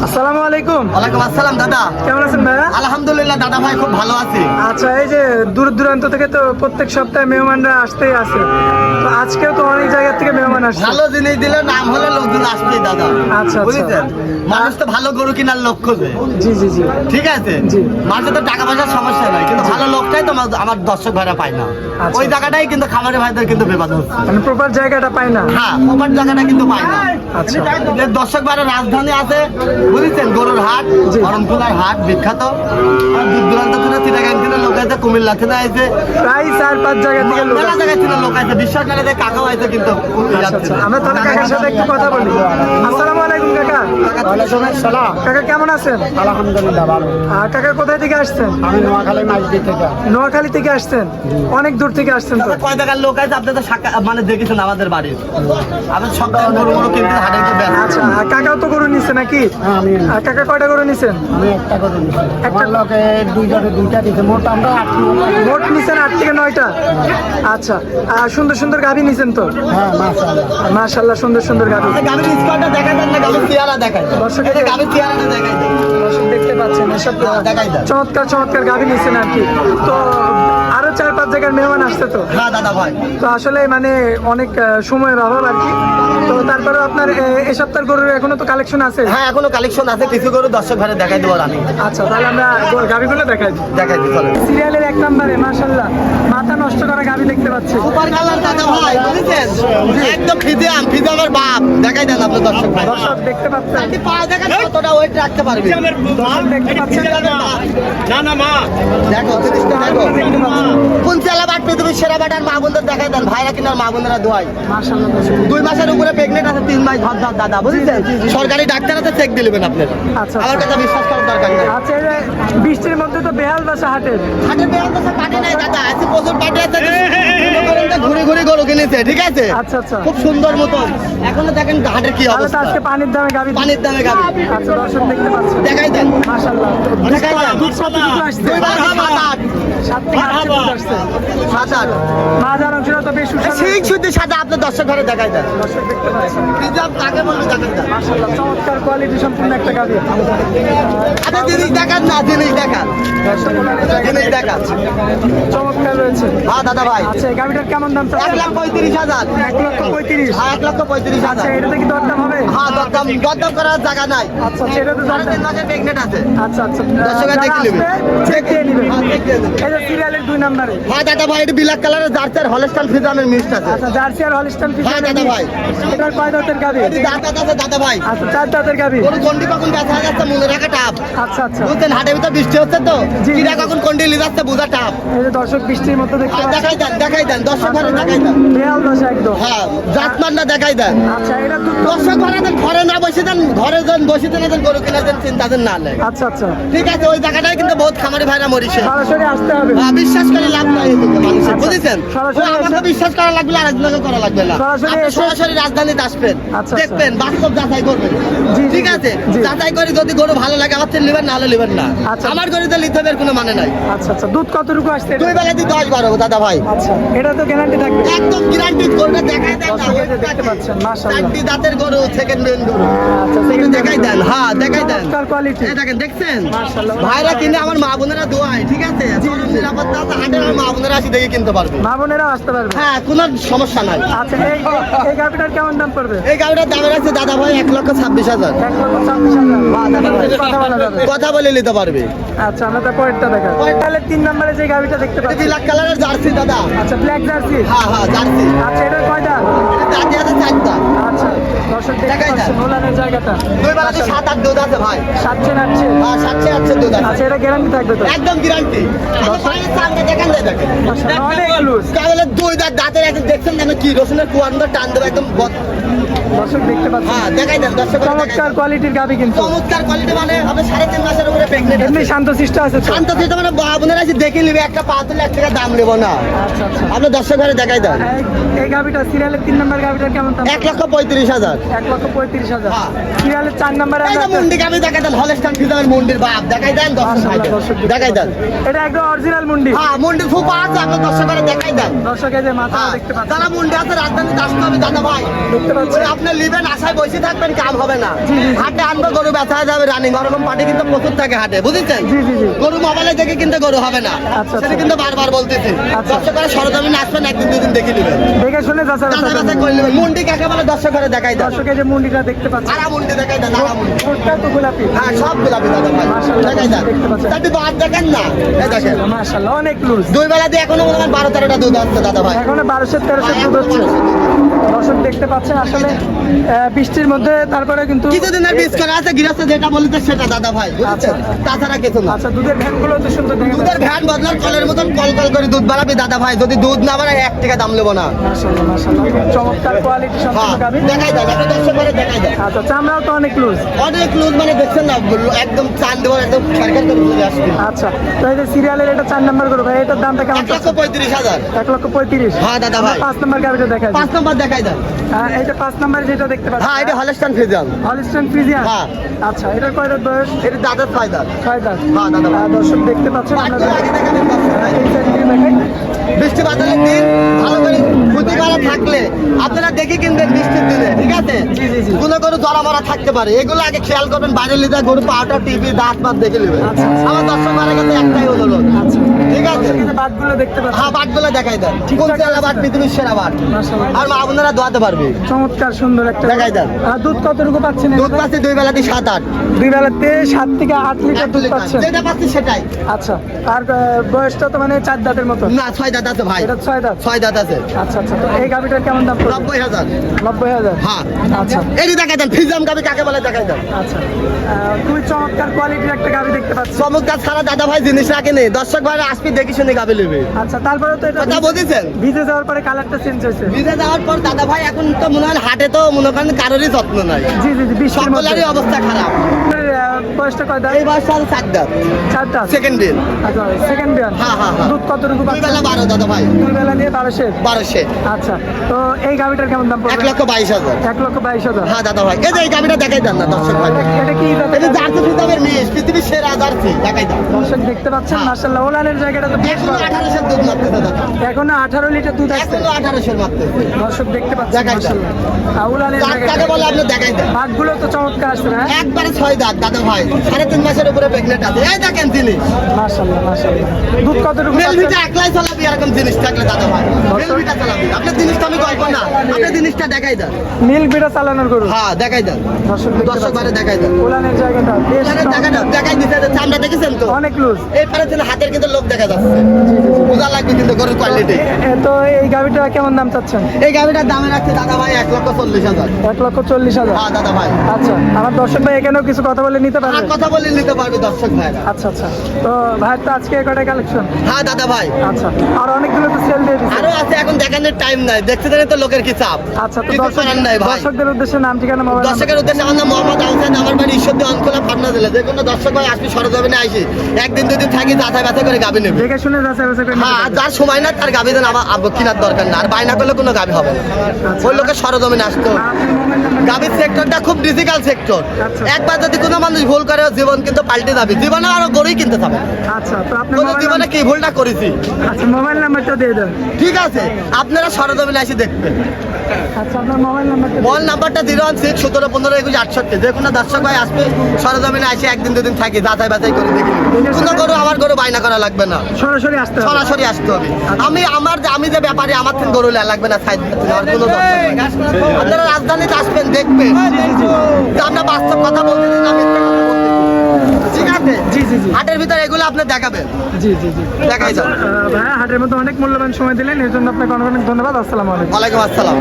আসসালামু আলাইকুম। ওয়ালাইকুম আসসালাম দাদা, কেমন আছেন ভাইয়া? আলহামদুলিল্লাহ দাদা ভাই খুব ভালো আছি। আচ্ছা, এই যে দূর দূরান্ত থেকে তো প্রত্যেক সপ্তাহে মেহমানরা আসতেই আছে, তো আজকেও তো অনেক জায়গা থেকে মেহমান আসছে। ভালো জিনিস দিলে নাম হলে লোকজন আসবেই দাদা। আচ্ছা, বুঝেছেন, মানুষ তো ভালো গরু কেনার লক্ষ্য যে। জি জি জি। ঠিক আছে, জি। মাঝে তো টাকা পয়সার সমস্যা নাই, কিন্তু ভালো লোকটাই তো আমার দর্শক ভাইরা পায় না। আচ্ছা। ওই জায়গাটাই কিন্তু খামারে ভাইদের কিন্তু বিবাদ হচ্ছে। মানে প্রপার জায়গাটা পাই না। হ্যাঁ, ওপার জায়গাটা কিন্তু পায় না। আচ্ছা। যে দর্শক ভাইরা রাজধানী আছে, বুঝেছেন, গরুর হাট, জি। গরমকুলার হাট বিখ্যাত। আর দূর দূরান্ত থেকে চিটাগাং থেকে লোক আছে, কুমিল্লা থেকে আছে, প্রায় 4-5 জায়গা থেকে লোক মেলা আসছে। জায়গায় থেকে লোক আছে, বিশ্বাস না যে কাকাও আছে কিন্তু আচ্ছা আচ্ছা, আমরা তাহলে কাকার সাথে একটু কথা বলি। আসসালামু আলাইকুম কাকা। কাকা কেমন আছেন? আলহামদুলিল্লাহ ভালো। কাকা কোথায় থেকে আসছেন? আমি নোয়াখালী মাইজদি থেকে। নোয়াখালী থেকে আসছেন? অনেক দূর থেকে আসছেন তো। কয় জায়গার লোক আছে, আপনি তো মানে দেখেছেন আমাদের বাড়ির। আপনি সপ্তাহে বড় বড় কিন্তু হাটে তো ব্যস্ত। আচ্ছা, আর কাকাও তো গরু নিচ্ছে নাকি? হ্যাঁ, আমি কাকা কয়টা গরু নিছেন? একটা করে নিচ্ছি। একটা- আমার লোকে দুইটা দিতে মোট আমরা 8 মোট নিছেন 8 থেকে 9টা। আচ্ছা, আর সুন্দর সুন্দর গাভী নিছেন তো? হ্যাঁ মাশাআল্লাহ। মাশাআল্লাহ, সুন্দর সুন্দর গাভী। গাড়ির স্কোয়াডটা দেখা যান না, গাড়ির চেহারা দেখায়। দর্শক এটা গাড়ির চেহারাটা দেখায়। দর্শক দেখতে পাচ্ছেন এসব দেখাই দেন। চমৎকার চমৎকার গাভী নিছেন আর কি। তো আরো 4-5 জায়গার মেহমান আসছে তো। হ্যাঁ দাদা ভাই, তো আসলে মানে অনেক সময়ের অভাব আর কি। তো তারপরে আপনার এই সপ্তাহের গরুর এখনো তো কালেকশন আছে। হ্যাঁ এখনো কালেকশন আছে, কিছু করে দর্শক ভাইরা দেখাই দেবো আমি। আচ্ছা, তাহলে আমরা গাভীগুলো দেখাই দিই। দেখাই দিই চলে। সিরিয়ালের 1 নম্বরে মাশাআল্লাহ মাথা নষ্ট করা গাভী দেখতে পাচ্ছি। সুপার কালার দাদা ভাই, বুঝেছেন, একদম ফিজামের বাপ। দেখাই দেন আপনি দর্শক ভাই। দর্শক দেখতে পাচ্ছেন, আপনি পা দেখেন কতটা ওয়েট রাখতে পারবে। দর্শক দেখতে পাচ্ছেন। দেখো জিনিসটা দেখো। কোন চেলা বাট পৃথিবীর সেরা বাটার মা বোনদের দেখাই দেন, ভাইরা কিনার মা বোনেরা দোয়াই। মাশাআল্লাহ দর্শক। 2 মাসের উপরে প্রেগনেন্ট আছে, 3 মাস ধর ধর দাদা, বুঝেছেন, সরকারি ডাক্তার আছে, চেক দিলেন আপনার। আচ্ছা, আমার কথা বিশ্বাস করার দরকার নেই। আচ্ছা, এই যে বৃষ্টির মধ্যে তো বেহাল বাসা হাটের। হাটের বেয়ার কাছে পার্টি নাই দাদা, আছে প্রচুর পার্টি আছে। ঘুরে ঘুরে গরু কিনেছে, ঠিক আছে, আচ্ছা আচ্ছা, খুব সুন্দর মতন। এখনো দেখেন হাটের কি তাহলে তো অবস্থা। আজকে পানির দামে গাভী। পানির দামে গাড়ি আচ্ছা, দর্শক দেখতে পাচ্ছেন। দেখাই দেন। মাশাআল্লাহ, দেখাই দেন। দুধ কতটুকু আসছে? 2 মাস 7 8 7 থেকে 8 দুধ আসছে। 7 8 মাঝার অংশটা তো বেশ সুস্বাদু। সেই শুদ্ধ সাদা আপনার দর্শক ঘরে দেখাই দেন। দর্শক দেখতে পাচ্ছেন। ফিজাম কাকে বলবে দেখাই দেন। মাশাআল্লাহ, চমৎকার কোয়ালিটি সম্পূর্ণ একটা গাভী। আপনি জিনিস দেখান না, জিনিস দেখান, জিনিস দেখান। চমৎকার রয়েছে। হ্যাঁ দাদা ভাই, আচ্ছা, এই গাভীটার কেমন দাম চাচ্ছেন? 1,35,000। 1,35,000। হ্যাঁ 1,35,000। আচ্ছা, এটাতে কি দরদাম হবে? হ্যাঁ দরদাম করার জায়গা নাই। আচ্ছা, সেটা তো সাড়ে দরদাম। 3 মাসের প্রেগনেন্ট আছে। আচ্ছা আচ্ছা, দর্শকরা যারা দেখে নেবে। আসবে, check দিয়ে নিবে। হ্যাঁ, check দিয়ে নেবে। এই যে সিরিয়ালের 2 নম্বরে। হ্যাঁ দাদা ভাই, এটা ব্ল্যাক কালারের জার্সির হলস্টাইন ফ্রিজিয়ানের মিক্স আছে। আচ্ছা, জার্সি আর হলিস্টাইন হ্যাঁ দাদা ভাই। এটার কয় দাঁতের গাভী? এটি দাঁত আছে দাদা ভাই। আচ্ছা, 4 দাঁতের গাভী। গরু কন্ডি কখন ব্যথা যাচ্ছে মনে রাখা টাপ। আচ্ছা আচ্ছা, বুঝছেন, হাটের ভিতর বৃষ্টি হচ্ছে তো, জি, জি। কিরা কখন কন্ডি লি যাচ্ছে বোঝা টাপ। এই যে দর্শক বৃষ্টির মধ্যে দেখতে হ্যাঁ পাচ্ছেন। দেখাই দেন দর্শক ঘরে দেখাই দেন। বেহাল দশা একদম। হ্যাঁ জাতমানটা দেখাই দেন। আচ্ছা, এটা দুধ তো- দর্শক ঘরে দেন, ঘরে না বসে দেন, ঘরে দেন বসে দেন, এদের গরু কেনার দেন, চিন্তা দেন না নেই। আচ্ছা আচ্ছা, ঠিক আছে, ওই জায়গাটাই কিন্তু বহুত খামারি ভাইরা মরিছে। সরাসরি আসতে হবে। বিশ্বাস করে লাভ নাই এদিকে মানুষের, বুঝেছেন, সরাসরি ও আমাকে এসে- বিশ্বাস করা লাগবে, আর একজনকে করা লাগবে না। সরাসরি আপনি এসে- সরাসরি রাজধানীতে আসবেন, আচ্ছা, দেখবেন, বাস্তব যাচাই করবেন। জি, জি, ঠিক আছে, জি। যাচাই করে যদি গরু ভালো লাগে আমার থেকে নেবেন, না হলে নেবেন না। আচ্ছা। আমার গরুতে নিতে হবে এর কোনো মানে নাই। আচ্ছা আচ্ছা, দুধ কতটুকু আসছে এটা? 2 বেলা দিয়ে 10-12 দাদা ভাই, আচ্ছা, এটা তো গ্যারান্টি থাকবে। একদম গ্যারান্টি গরুটা দেখাই দেন না। দর্শক এই যে দেখতে পাচ্ছেন, মাশাআল্লাহ। 4টি দাঁতের গরু, সেকেন্ড মেন গরু, আচ্ছা, একটু second দেখাই দেন। হ্যাঁ দেখাই দেন, চমৎকার কোয়ালিটি। এই দেখেন, দেখছেন মাশাআল্লাহ। ভাইরা কিনে আমার মা বোনেরা দোয়ায়, ঠিক আছে, চরম নিরাপত্তা আছে, হাটের আমার মা বোনেরা আসি দেখে কিনতে পারবে। মা বোনেরাও আসতে পারবে। হ্যাঁ কোনো সমস্যা নাই। আচ্ছা, এই গাভীটার কেমন দাম পড়বে? এই গাড়িটার দামের আছে দাদা ভাই 1,26,000। 1,26,000। কথা বলা যাবে। কথা বলে নিতে পারবে। আচ্ছা, আমরা তার পরেরটা দেখাই। তাহলে 3 নম্বরে যে গাভীটা দেখতে এটা পাচ্ছি। ব্ল্যাক কালারের জার্সি দাদা। আচ্ছা, ব্ল্যাক জার্সি। হ্যাঁ হ্যাঁ জার্সি। আচ্ছা, এটার কয় দাম? এটা দাঁতে আছে 4টা। আচ্ছা, দর্শক দেখতে দেখাই পাচ্ছেন দেন। ওলানের জায়গাটা। 2 বেলাতে 7-8 দুধ আছে ভাই। 7-8 হ্যাঁ 7-8 দুধ আছে। আচ্ছা, এটা গ্যারান্টি থাকবে তো? একদম গ্যারান্টি। দেখেন দেখেন আচ্ছা, অনেক লুজ। তাহলে 2 দাঁতের একদম দেখছেন না কি রসুনের কুয়ান্ডা টান দেবে একদম। দর্শক দেখতে পাচ্ছেন, হ্যাঁ দেখাই দেন দর্শক, চমৎকার কোয়ালিটির গাভী কিন্তু। চমৎকার কোয়ালিটি, মানে হবে 3.5 মাসের উপরে প্রেগনেন্ট এমনি আছে। শান্তশিষ্ট আছে তো? শান্ত থেকে মানে আপনারা এসে দেখে নিবে, একটা পা তুলে 1 টাকা দাম নেবো না। আচ্ছা আচ্ছা, আপনার দর্শক ঘরে দেখাই দেন। এই গাভীটা সিরিয়ালের 3 নম্বর গাভীটার কেমন দাম? 1,35,000। 1,35,000। হ্যাঁ। সিরিয়ালের 4 নম্বরে এই যে মুন্ডি গাবি দেখাই দেন, হলস্টাইন ফ্রিজিয়ানের মুন্ডির বাপ দেখাই দেন দর্শক মাশাআল্লাহ, ভাইদের। দর্শক দেখাই দেন। এটা একদম অরিজিনাল মুন্ডি। হ্যাঁ মুন্ডির ফুপা আছে, আপনার দর্শক ঘরে দেখাই দেন। দর্শক এই যে মাথা হ্যাঁ দেখতে পাচ্ছেন, যারা মুন্ডি আছে রাজধানীতে আসতে হবে দাদা ভাই। দেখতে পাচ্ছেন। গরু আপনি নেবেন আশায় বসে থাকবেন, কাম হবে না। জি, জি। হাটে আনবো গরু বেচা যাবে রানিং, ওরকম পার্টি কিন্তু প্রচুর থাকে হাটে, বুঝেছেন? জি, জি, জি। গরু মোবাইলে দেখে কিন্তু গরু হবে না, আচ্ছা, সেটা আচ্ছা। কিন্তু বারবার বলতেছি। আচ্ছা। দর্শকেরা সরজমিনে আসবেন, একদিন দুদিন দেখে নেবেন, দেখে শুনে যাচাই যাচাই বাছাই করে নেবেন। মুন্ডি কাকে বলে দর্শকরা দেখাই দেন, দর্শকের যে মুন্ডিটা দেখতে পাচ্ছেন, আরা মুন্ডি দেখাই দেন, আরা মুন্ডি। ঠোঁটটা তো গোলাপি। হ্যাঁ, সব গোলাপি দাদা ভাই, মাশাআল্লাহ, দেখাই দেন। দেখতে পাচ্ছেন। তাতে বাদ দেখেন না, এই দেখেন মাশাআল্লাহ, অনেক লুজ। দুই বেলা দিয়ে এখনো মনে হয় 12-13টা দুধ আসছে দাদা ভাই। এখনো 1200-1300 দুধ হচ্ছে। দর্শক দেখতে পাচ্ছেন আসলে বৃষ্টির মধ্যে, তারপরে কিন্তু কিছুদিন আর বীজ করা আছে, গৃহস্থ যেটা বলতে সেটা দাদা ভাই, বুঝেছেন? তাছাড়া কিছু না। আচ্ছা, দুধের ভ্যানগুলো তো সুন্দর দেখা দুধের ভ্যান বদলার কলের মতন কল কল করে দুধ বাড়াবি দাদা ভাই, যদি দুধ না বাড়ায় 1 টাকা দাম নেবো না। মাশাআল্লাহ, মাশাআল্লাহ, চমৎকার কোয়ালিটি হ্যাঁ, সম্পূর্ণ গাভী। দেখাই দেন, একটা দর্শক করে দেখাই দেন। আচ্ছা, চামড়াও তো অনেক লুজ। অনেক লুজ মানে দেখছেন না, একদম চান দেবো, একদম সরকার করে চলে আসবে। আচ্ছা, তো এই যে সিরিয়ালের এটা 4 নাম্বার গরু ভাই, এটার দামটা কেমন? 1,35,000। 1,35,000। হ্যাঁ দাদা ভাই, 5 নাম্বার গাভীটা দেখাই। 5 নম্বর দেখাই দেন। এইটা 5 নাম্বার যেটা দেখতে পাচ্ছেন। হ্যাঁ, এটা হলস্টাইন ফ্রিজিয়ান। Holstein Friesian. হ্যাঁ। আচ্ছা, এটার কয় দাঁত বয়স? এটা দাদার ফায়দা। 6 দাঁত। হ্যাঁ দাদা ভাই, দর্শক দেখতে পাচ্ছেন আমরা বাড়তি আগে দেখাবেন দর্শক ভাই। এই side থেকে দেখাই। বৃষ্টি বাদলের দিন ভালো করে ক্ষতি করা থাকলে আপনারা দেখে কিনবেন বৃষ্টির দিনে, ঠিক আছে? জি, জি, জি। কোনো গরু জরা মরা থাকতে পারে, এগুলো আগে খেয়াল করবেন। বাইরের লিটার গরু পাউডার টিভি দাঁত মাত দেখে নেবেন। আচ্ছা, আচ্ছা। আমার দর্শক মারা কাছে একটাই অনুরোধ, আচ্ছা, ঠিক আছে? দর্শক এই যে বাটগুলো দেখতে পাচ্ছেন। হ্যাঁ, বাটগুলো দেখাই দেন, কোন ঠিকঠাক চালা বাট আছে। পৃথিবীর সেরা বাট, মাশাআল্লাহ। আর মা বোনেরা দোয়াতে পারবে। চমৎকার সুন্দর একটা দেখাই দেন। দুধ কতটুকু পাচ্ছেন? দুধ পাচ্ছি দুই বেলাতে 7-8 দুই বেলাতে 7 থেকে 8 লিটার দুধ পাচ্ছেন। যেটা পাচ্ছি সেটাই। আচ্ছা, আর বয়সটা তো মানে 4 দাঁতের মতো। না, 6 দাঁত আছে ভাই, এটা 6 দাঁত। 6 দাঁত আছে। আচ্ছা, আচ্ছা, তো এই গাভিটার কেমন দাম পড়বে? 90,000। 90,000। হ্যাঁ, আচ্ছা, এটি দেখাই দেন, ফিজাম গাবি কাকে বলে দেখাই দেন। আচ্ছা, খুবই চমৎকার কোয়ালিটির একটা গাভি দেখতে পাচ্ছি। চমৎকার ছাড়া দাদা ভাই জিনিস রাখে নেই, দর্শক ভাইরা আসবি দেখি শুনে গাবি নেবে। আচ্ছা, তারপরে তো এটা কথা বুঝেছেন? ভিজে যাওয়ার পরে কালারটা চেঞ্জ হয়েছে। ভিজে যাওয়ার পর দাদা ভাই এখন তো মনে হয় হাটে তো মনে করেন কারোরই যত্ন নাই, জি, জি, জি, বৃষ্টির মধ্যে। সকলেরই অবস্থা খারাপ। বয়সটা কয় দাঁত? এই বয়স সাল 4 দাঁত, 4 দাঁত। সেকেন্ড দিন। আচ্ছা, সেকেন্ড বিয়ান। হ্যাঁ, হ্যাঁ, হ্যাঁ। দুধ কতটুকু দুই পাচ্ছেন? বেলা 12 দাদা ভাই, দুই বেলা দিয়ে 1200। 1200। আচ্ছা, তো এই গাভিটার কেমন দাম পড়বে? 1,22,000। 1,22,000। হ্যাঁ দাদা ভাই, এই যে এই গাবিটা দেখাই দেন না দর্শক ভাই, এটা কি জাতের এটা গাভী? জার্সি ফিজামের মিস, পৃথিবীর সেরা জার্সি, দেখাই দেন। দর্শক দেখতে পাচ্ছেন, হ্যাঁ। মাশাআল্লাহ, ওলানের জায়গাটা তো বেশ এখনো ভালো। 1800 দুধ মারতেছে দাদা, এখনো 18 লিটার দুধ আসছে। এখনো 1800 মারতেছে। দর্শক দেখতে পাচ্ছেন, দেখাই দেন। মাশাআল্লাহ, ওলানের কাকে জায়গাটা। বলে আপনি দেখাই দেন। ভাগগুলো তো চমৎকার আসছে না? একবারে 6 দাঁত দাদা ভাই, 3.5 মাসের উপরে প্রেগনেন্ট আছে। এই দেখেন জিনিস, মাশাআল্লাহ, মাশাআল্লাহ। দুধ কতটুকু মেল পাচ্ছেন? ভিটা একলাই চালাবি, এরকম জিনিস থাকলে দাদা ভাই মেল ভিটা চালাবি। আপনার জিনিসটা আমি গল্প না, আপনার জিনিসটা দেখাই দেন। মিল্ক বিটা চালানোর গরু। হ্যাঁ, দেখাই দেন, দর্শক দেখতে দর্শক পাচ্ছেন। বাইরে দেখাই দেন। ওলানের জায়গাটা বেশ এখানে দেখাই দেন, দেখাই দিতে দেন। আমরা দেখেছেন তো অনেক লুজ। এই পারে ছিল হাতের কিন্তু লোক দেখা যাচ্ছে, বোঝা লাগবে কিন্তু গরুর কোয়ালিটি। তো এই গাভিটা কেমন দাম চাচ্ছেন? এই গাভিটার দামে রাখছে দাদা ভাই 1,40,000। 1,40,000। হ্যাঁ দাদা ভাই, আচ্ছা, আমার দর্শক ভাই এখানেও কিছু কথা বলে নিতে আর পারবে? কথা বলে নিতে পারবে দর্শক ভাইরা। আচ্ছা, আচ্ছা, তো ভাই তো আজকে কটায় কালেকশন? হ্যাঁ দাদা ভাই, আচ্ছা, আর অনেকগুলো তো সেল দিয়ে দিচ্ছে। আরো আছে, এখন দেখানোর টাইম নাই, দেখতে জানি তো লোকের কি চাপ। আচ্ছা, তো কিছু করার নাই ভাই। দর্শকদের উদ্দেশ্যে নাম ঠিকানা মোবাইল দর্শকের উদ্দেশ্যে আমার নাম মোহাম্মদ আহসান, আমার বাড়ি ঈশ্বরদী অঞ্চলে পাবনা জেলা। যে কোনো দর্শক ভাই আসবি সরজমিনে আসি, একদিন দুদিন থাকি, যাতায়াত বাতাই করে গাবি নেবে। দেখে শুনে যাচাই বাছাই করে নিতে হ্যাঁ, আর পারবে। যার সময় না তার গাবি দেন, আমার কেনার দরকার না, আর বায়না করলে কোনো গাবি হবে না। ওই লোকের সরজমিনে আসতো। আর আপনার মোবাইল নাম্বার? গাবির সেক্টরটা খুব ডিজিটাল সেক্টর, আচ্ছা। একবার যদি কোনো মানুষ ভুল করে ওর জীবন কিন্তু পাল্টে যাবে, জীবনে আরো গড়েই কিনতে হবে। আচ্ছা, তো আপনার কোনো মোবাইল জীবনে কি ভুলটা করেছি, আচ্ছা, মোবাইল নাম্বারটা দিয়ে দেন। ঠিক আছে? আপনারা সরজমিনে এসে দেখবেন। আচ্ছা, আপনার মোবাইল নাম্বারটা মোবাইল নাম্বারটা 016-17-15-21-68। যে কোনো দর্শক ভাই আসবে সরজমিনে আসে, একদিন দুদিন থাকি, যাচাই বাছাই করে দেখি কোনো গরু আমার গরু বায়না করা লাগবে না, সরাসরি আসতে হবে। সরাসরি আসতে হবে। আমি যে ব্যাপারে আমার থেকে গরু নেওয়া লাগবে না, সাইড আর কোনো দর্শক ভাই। আপনারা রাজধানীতে আসবেন, দেখবেন যে আমরা বাস্তব কথা বলতে দিন, আমি মিথ্যা কথা বলতে দিন। ঠিক আছে? জি, জি, জি, হাটের ভিতরে এগুলো আপনি দেখাবেন, জি, জি, জি। দেখাই যান। ভাইয়া হাটের মধ্যে অনেক মূল্যবান সময় দিলেন, এর জন্য আপনাকে অনেক অনেক ধন্যবাদ। আসসালামু আলাইকুম। ওয়ালাইকুম আসসালাম।